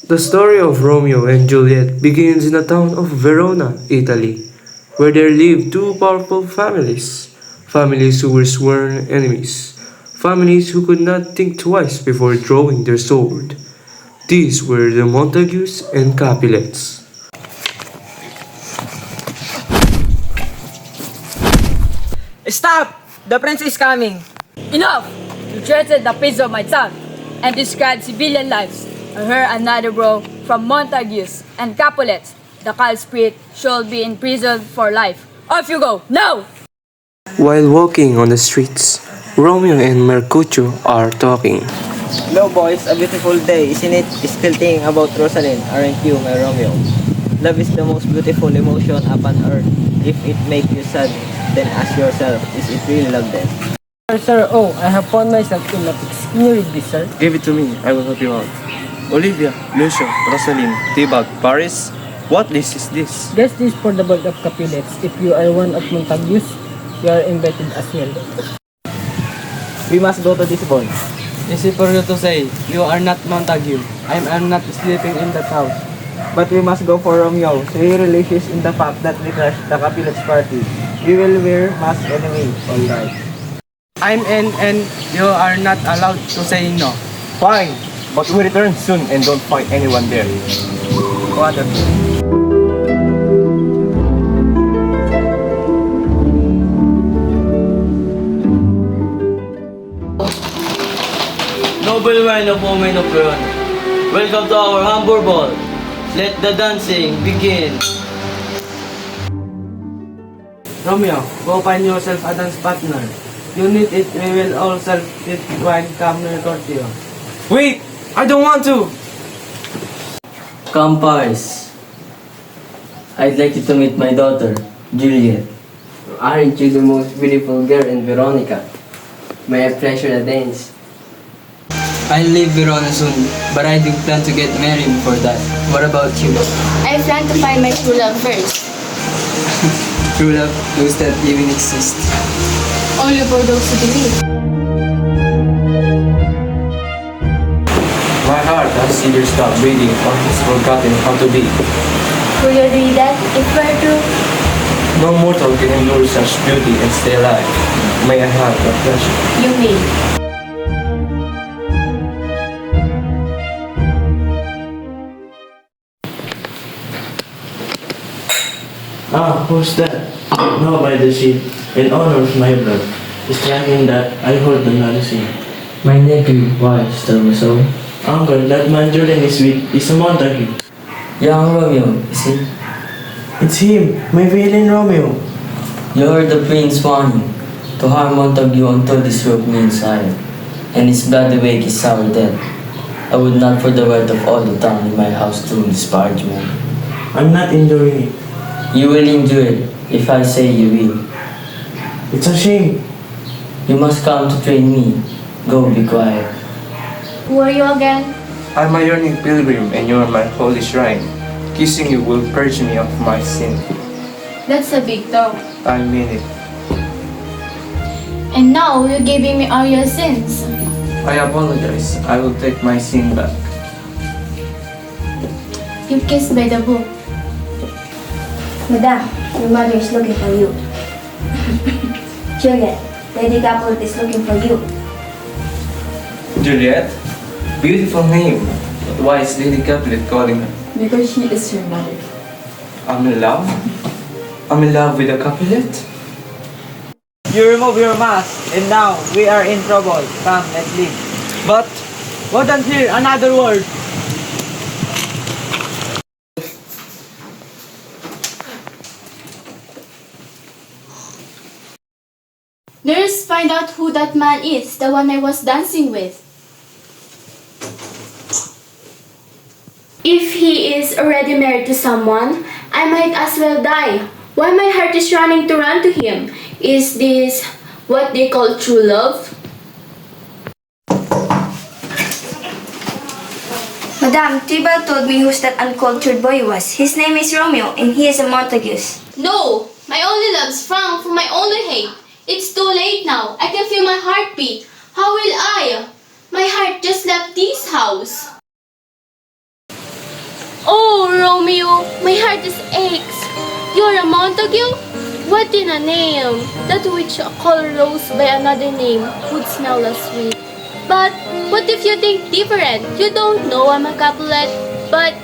The story of Romeo and Juliet begins in the town of Verona, Italy, where there lived two powerful families. Families who were sworn enemies. Families who could not think twice before drawing their sword. These were the Montagues and Capulets. Stop! The prince is coming! Enough! You threatened the peace of my son and described civilian lives. I heard another blow from Montagues and Capulets. The culprit should be imprisoned for life. Off you go, now! While walking on the streets, Romeo and Mercutio are talking. Hello boys, a beautiful day, isn't it? Still thinking about Rosalind, aren't you, my Romeo? Love is the most beautiful emotion upon earth. If it makes you sad, then ask yourself, is it really love then? Sir, oh, I have found myself in a fix. Can you read this, sir? Give it to me, I will help you out. Olivia, Lucio, Rosalind, Tibag, Paris, what list is this? Guess this for the board of Capulets. If you are one of Montagues, you are invited as well. We must go to this boy. Easy for you to say, you are not Montague. I'm not sleeping in that house. But we must go for Romeo, so he relishes in the fact that we crashed the Capulets party. We will wear masks anyway, alright. I'm in and you are not allowed to say no. Fine, but we return soon and don't find anyone there. Wonderful. Noble wine of women of Verona, welcome to our humble ball. Let the dancing begin. Romeo, go find yourself a dance partner. You need it, we will all serve it wine come Mercutio. Wait! I don't want to! Come, Paris. I'd like you to meet my daughter, Juliet. Aren't you the most beautiful girl in Veronica? May I pleasure the dance? I leave Verona soon, but I do plan to get married before that. What about you? I plan to find my true love first. True love, those that even exist. Only for those who believe. My heart has either stopped beating or has forgotten how to beat. Will you read that if we're true? No mortal can endure such beauty and stay alive. May I have that pleasure? You may. Ah, who's that? Now by the sea, in honor of my blood, striking that I hold the medicine. My nephew, why, so? Uncle, that man Julian is with is a Montague. Young Romeo, is it? It's him, my villain Romeo. You heard the prince warning to harm Montague until this rope means iron, and his bloody wake is our death. I would not for the word of all the town in my house do disparagement. I'm not enjoying it. You will endure it if I say you will. It's a shame. You must come to train me. Go, be quiet. Who are you again? I'm a yearning pilgrim and you are my holy shrine. Kissing you will purge me of my sin. That's a big talk. I mean it. And now you're giving me all your sins. I apologize. I will take my sin back. You kissed by the book. Madam, your mother is looking for you. Juliet, Lady Capulet is looking for you. Juliet? Beautiful name. But why is Lady Capulet calling her? Because she is your mother. I'm in love? I'm in love with a Capulet? You remove your mask, and now we are in trouble. Come, let's leave. But, wasn't here another word? Nurse, find out who that man is, the one I was dancing with. If he is already married to someone, I might as well die. Why my heart is running to run to him? Is this what they call true love? Madam, Tibal told me who's that uncultured boy was. His name is Romeo, and he is a Montagues. No! My only love's found for my only hate. It's too late now. I can feel my heartbeat. How will I? My heart just left this house. Romeo, my heart is aches. You're a Montague? What in a name? That which a color rose by another name would smell as sweet. But what if you think different? You don't know I'm a Capulet, but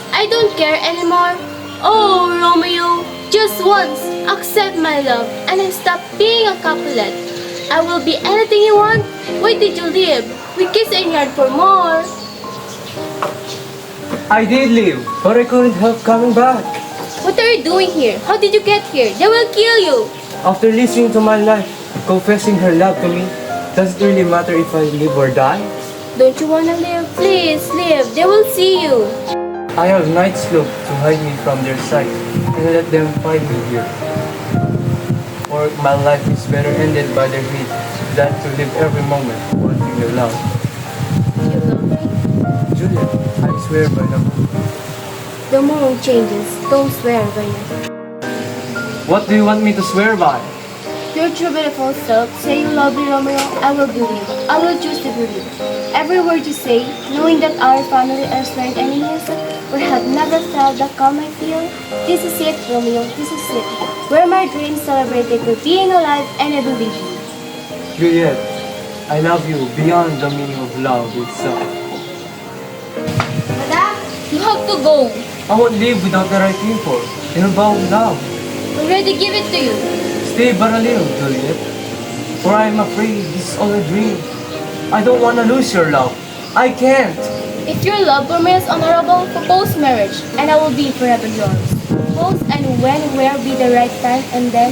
I don't care anymore. Oh, Romeo, just once, accept my love and then stop being a Capulet. I will be anything you want. Why did you leave? We kissed and yearned for more. I did leave, but I couldn't help coming back. What are you doing here? How did you get here? They will kill you. After listening to my life, confessing her love to me, does it really matter if I live or die? Don't you wanna live? Please live. They will see you. I have knights look to hide me from their sight, and let them find me here. For my life is better ended by their hate than to live every moment wanting their love. You love me? Juliet, I swear by the moon. The moon changes. Don't swear by it. What do you want me to swear by? Your true beautiful self, say you love me, Romeo, I will believe. I will choose to believe. Every word you say, knowing that our family are sworn enemies, or have never felt the calm I feel. This is it, Romeo, this is it. Where my dreams celebrated for being alive, and I believe you. Juliet, I love you beyond the meaning of love itself. Madam, you have to go. I won't live without the right people. In a vow of love. Already give it to you. Stay but a little, Juliet. For I am afraid this is all a dream. I don't want to lose your love. I can't. If your love for me is honorable, propose marriage, and I will be forever yours. Propose and when, where be the right time, and then,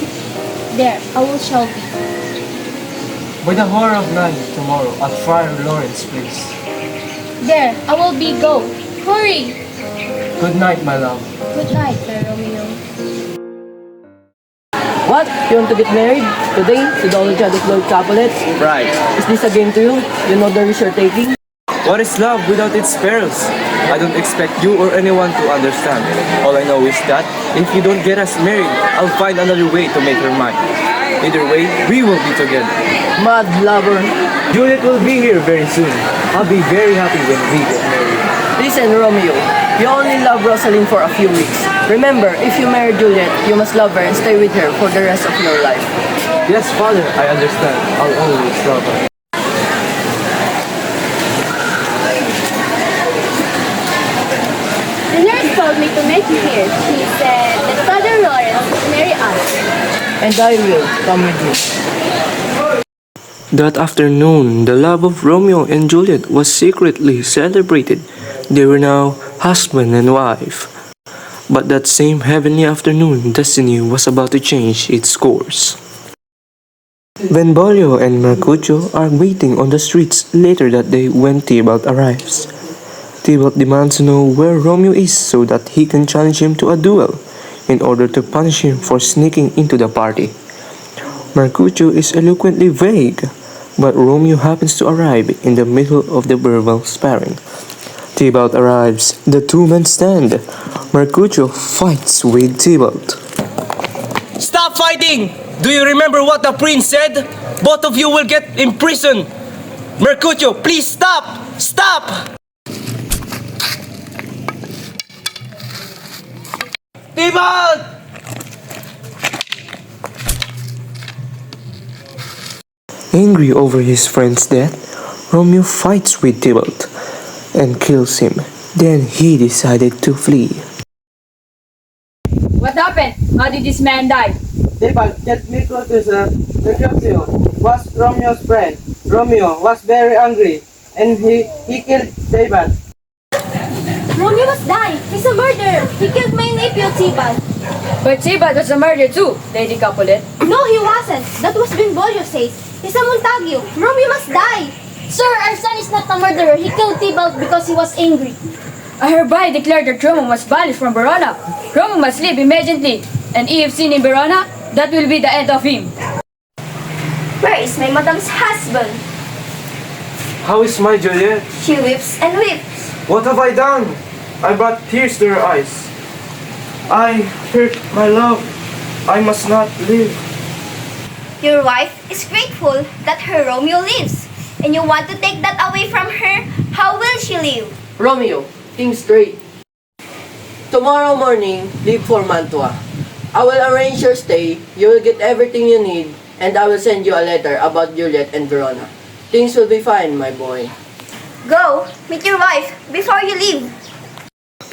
there, I will shall be. By the horror of night tomorrow at Friar Lawrence Place. There, I will be go. Hurry! Good night, my love. Good night, my Romeo. What? You want to get married? Today? To the energetic Lord Capulet? Right. Is this a game to you? You know the risk you're taking? What is love without its perils? I don't expect you or anyone to understand. All I know is that if you don't get us married, I'll find another way to make her mine. Either way, we will be together. Mad lover. Juliet will be here very soon. I'll be very happy when we get married. Listen, Romeo. You only love Rosalind for a few weeks. Remember, if you marry Juliet, you must love her and stay with her for the rest of your life. Yes, Father, I understand. I'll always love her. The nurse told me to meet you here. She said that Father Lawrence will marry us. And I will come with you. That afternoon, the love of Romeo and Juliet was secretly celebrated. They were now husband and wife. But that same heavenly afternoon, destiny was about to change its course. Benvolio and Mercutio are waiting on the streets later that day when Tybalt arrives. Tybalt demands to know where Romeo is so that he can challenge him to a duel in order to punish him for sneaking into the party. Mercutio is eloquently vague, but Romeo happens to arrive in the middle of the verbal sparring. Tybalt arrives. The two men stand. Mercutio fights with Tybalt. Stop fighting! Do you remember what the prince said? Both of you will get imprisoned. Mercutio, please stop! Stop! Tybalt! Angry over his friend's death, Romeo fights with Tybalt and kills him. Then he decided to flee. What happened? How did this man die? Tybalt killed Mercutio was Romeo's friend. Romeo was very angry and he killed Tybalt. Romeo must die. He's a murderer. He killed my nephew, Tybalt. But Tybalt was a murderer too, Lady Capulet. No, he wasn't. That was Benvolio says. He's a Montague. Romeo must die. Sir, our son is not a murderer. He killed Tybalt because he was angry. I hereby declare that Romeo must banish from Verona. Romeo must leave immediately, and if seen in Verona, that will be the end of him. Where is my madam's husband? How is my Juliet? She weeps and weeps. What have I done? I brought tears to her eyes. I hurt my love. I must not live. Your wife is grateful that her Romeo lives, and you want to take that away from her? How will she live? Romeo, think straight. Tomorrow morning, leave for Mantua. I will arrange your stay, you will get everything you need, and I will send you a letter about Juliet and Verona. Things will be fine, my boy. Go, meet your wife before you leave.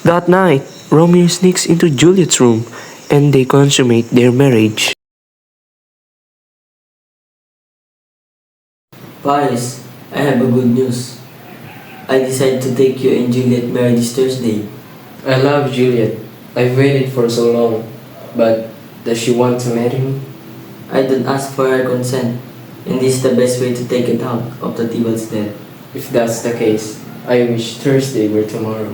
That night, Romeo sneaks into Juliet's room and they consummate their marriage. Paris, I have a good news. I decided to take you and Juliet married this Thursday. I love Juliet. I've waited for so long. But does she want to marry me? I don't ask for her consent, and this is the best way to take it out of the Thebal's death. If that's the case, I wish Thursday were tomorrow.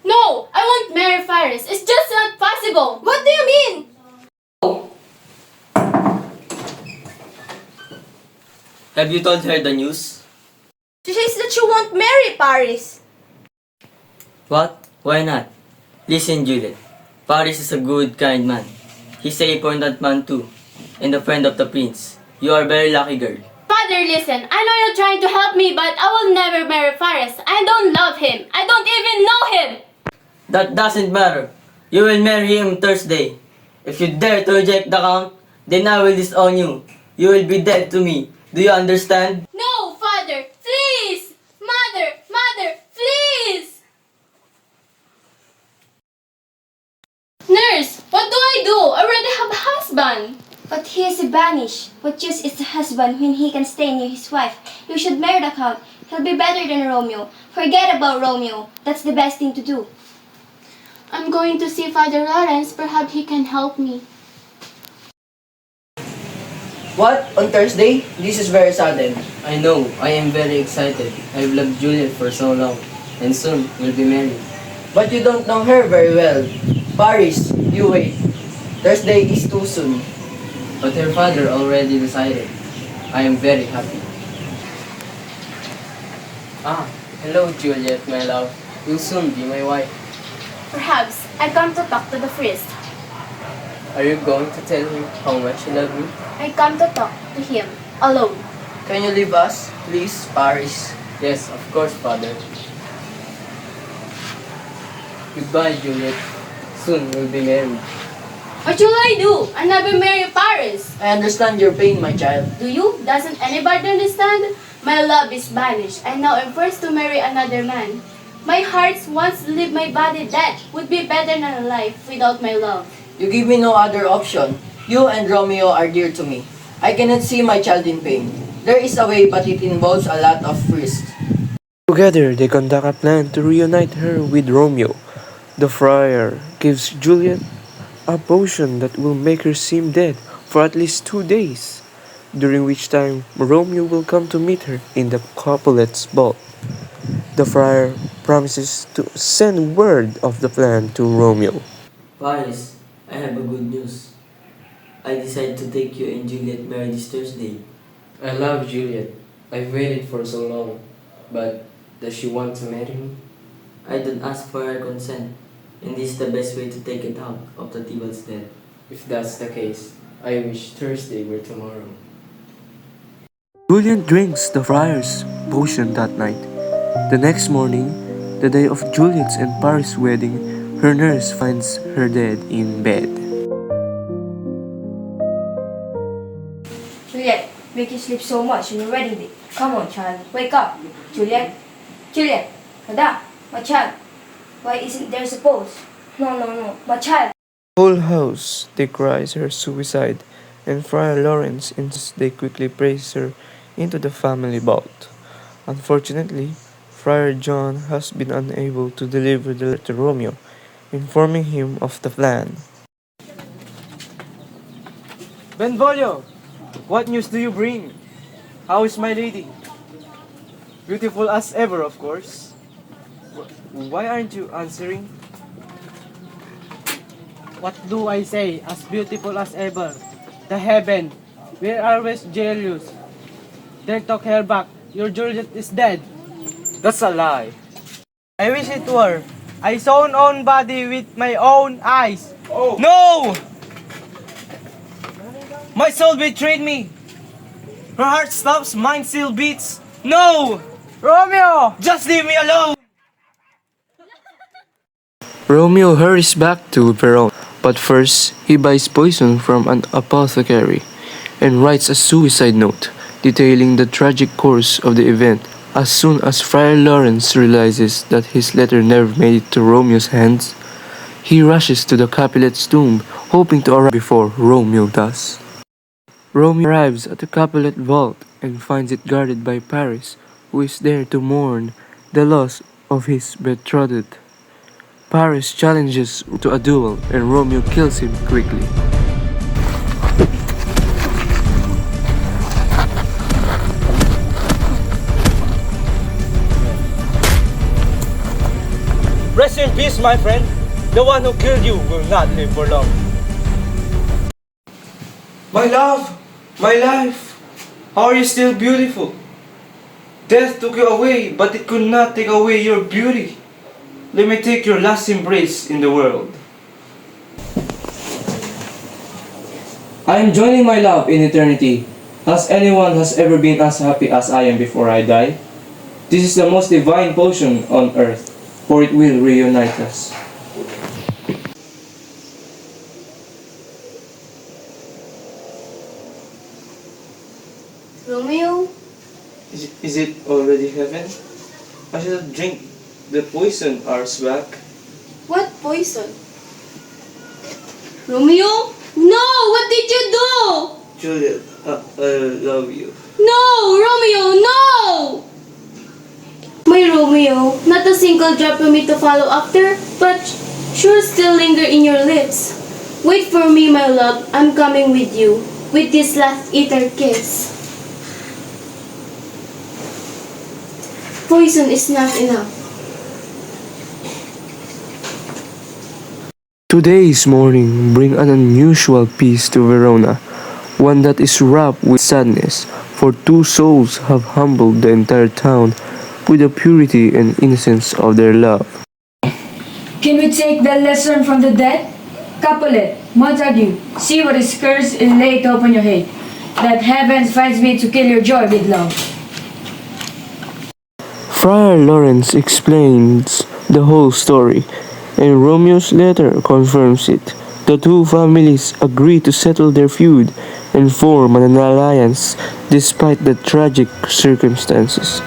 No, I won't marry Faris. It's just not possible. What do you mean? Have you told her the news? She says that she won't marry Paris. What? Why not? Listen, Juliet. Paris is a good, kind man. He's an important man too, and a friend of the prince. You are a very lucky girl. Father, listen. I know you're trying to help me, but I will never marry Faris. I don't love him. I don't even know him. That doesn't matter. You will marry him Thursday. If you dare to reject the count, then I will disown you. You will be dead to me. Do you understand? No, Father. Please. Mother, please. Nurse, what do I do? I already have a husband. But he is banished. What use is the husband when he can stay near his wife? You should marry the count. He'll be better than Romeo. Forget about Romeo. That's the best thing to do. I'm going to see Father Lawrence. Perhaps he can help me. What? On Thursday? This is very sudden. I know. I am very excited. I've loved Juliet for so long. And soon, we'll be married. But you don't know her very well. Paris, you wait. Thursday is too soon. But her father already decided. I am very happy. Hello Juliet, my love. You'll soon be my wife. Perhaps I come to talk to the priest. Are you going to tell him how much you love me? I come to talk to him alone. Can you leave us, please, Paris? Yes, of course, father. Goodbye, Juliet. Soon we'll be married. What will I do? I never marry Paris. I understand your pain, my child. Do you? Doesn't anybody understand? My love is banished, and now I'm forced to marry another man. My heart wants to leave my body dead. Would be better than a life without my love. You give me no other option. You and Romeo are dear to me. I cannot see my child in pain. There is a way, but it involves a lot of risks. Together, they conduct a plan to reunite her with Romeo. The friar gives Juliet a potion that will make her seem dead for at least 2 days, during which time Romeo will come to meet her in the Capulet's vault. The friar promises to send word of the plan to Romeo. Paris, I have a good news. I decided to take you and Juliet married this Thursday. I love Juliet. I've waited for so long. But does she want to marry me? I don't ask for her consent, and this is the best way to take it out of the Thebal's death. If that's the case, I wish Thursday were tomorrow. Juliet drinks the friar's potion that night. The next morning, the day of Juliet's and Paris' wedding, her nurse finds her dead in bed. Juliet, make you sleep so much on your wedding day. Come on, child. Wake up. Juliet. Juliet. Ada, my child. Why isn't there a pulse? No. My child. Whole house decries her suicide, and Friar Lawrence insists they quickly place her into the family vault. Unfortunately, Friar John has been unable to deliver the letter to Romeo, informing him of the plan. Benvolio, what news do you bring? How is my lady? Beautiful as ever, of course. Why aren't you answering? What do I say? As beautiful as ever. The heaven, we're always jealous. Then took her back. Your Juliet is dead. That's a lie. I wish it were. I saw her own body with my own eyes. Oh. No! My soul betrayed me. Her heart stops, mine still beats. No! Romeo! Just leave me alone! Romeo hurries back to Verona, but first he buys poison from an apothecary and writes a suicide note detailing the tragic course of the event. As soon as Friar Lawrence realizes that his letter never made it to Romeo's hands, he rushes to the Capulet's tomb, hoping to arrive before Romeo does. Romeo arrives at the Capulet vault and finds it guarded by Paris, who is there to mourn the loss of his betrothed. Paris challenges to a duel and Romeo kills him quickly. Rest in peace, my friend. The one who killed you will not live for long. My love, my life, how are you still beautiful? Death took you away, but it could not take away your beauty. Let me take your last embrace in the world. I am joining my love in eternity. Has anyone ever been as happy as I am before I die? This is the most divine potion on earth, for it will reunite us. Romeo? Is it already heaven? I should have drink the poison hours back. What poison? Romeo? No! What did you do? Juliet, I love you. No! Romeo, no! My Romeo, not a single drop for me to follow after, but sure still linger in your lips. Wait for me, my love. I'm coming with you, with this last ether kiss. Poison is not enough. Today's morning bring an unusual peace to Verona, one that is wrapped with sadness, for two souls have humbled the entire town with the purity and innocence of their love. Can we take the lesson from the dead? Capulet, Montague, see what is cursed is laid upon your head, that heaven finds me to kill your joy with love. Friar Lawrence explains the whole story, and Romeo's letter confirms it. The two families agree to settle their feud and form an alliance despite the tragic circumstances.